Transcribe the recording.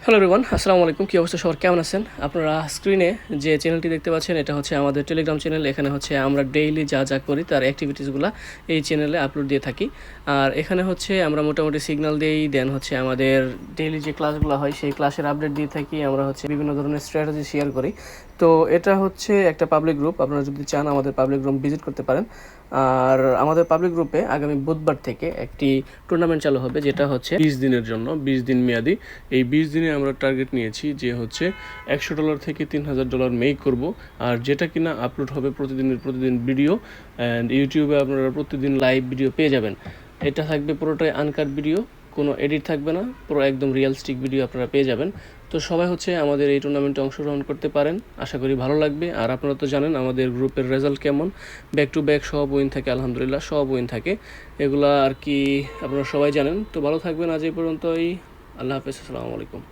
Hello everyone, আসসালামু আলাইকুম। কী অবস্থা, সবার কেমন আছেন? আপনারা স্ক্রিনে যে চ্যানেলটি দেখতে পাচ্ছেন এটা হচ্ছে আমাদের টেলিগ্রাম চ্যানেল। এখানে হচ্ছে আমরা ডেইলি যা যা করি তার অ্যাক্টিভিটিসগুলো এই চ্যানেলে আপলোড দিয়ে থাকি। আর এখানে হচ্ছে আমরা মোটামুটি সিগন্যাল দিয়েই দেন হচ্ছে আমাদের ডেইলি যে ক্লাসগুলো হয় সেই ক্লাসের আপডেট দিয়ে থাকি। আমরা হচ্ছে বিভিন্ন ধরনের স্ট্র্যাটেজি শেয়ার করি। তো এটা হচ্ছে একটা পাবলিক গ্রুপ, আপনারা যদি চান আমাদের পাবলিক গ্রুপ ভিজিট করতে পারেন। আর আমাদের পাবলিক গ্রুপে আগামী বুধবার থেকে একটি টুর্নামেন্ট চালু হবে, যেটা হচ্ছে 20 দিনের জন্য, 20 দিন মেয়াদি। এই 20 দিনে আমরা টার্গেট নিয়েছি যে হচ্ছে $100 থেকে $3000 মেক করব। আর যেটা কিনা আপলোড হবে প্রতিদিন ভিডিও, অ্যান্ড ইউটিউবে আপনারা প্রতিদিন লাইভ ভিডিও পেয়ে যাবেন। এটা থাকবে পুরোটাই আনকাট ভিডিও, কোনো এডিট থাকবে না, পুরো একদম রিয়েলিস্টিক ভিডিও আপনারা পেয়ে যাবেন। তো সবাই হচ্ছে আমাদের এই টুর্নামেন্টে অংশগ্রহণ করতে পারেন, আশা করি ভালো লাগবে। আর আপনারা তো জানেন আমাদের গ্রুপের রেজাল্ট কেমন, ব্যাক টু ব্যাক সব উইন থাকে, আলহামদুলিল্লাহ সব উইন থাকে। এগুলা আর কি আপনারা সবাই জানেন। তো ভালো থাকবেন, আজ এই পর্যন্তই। আল্লাহ হাফেজ, আসসালামু আলাইকুম।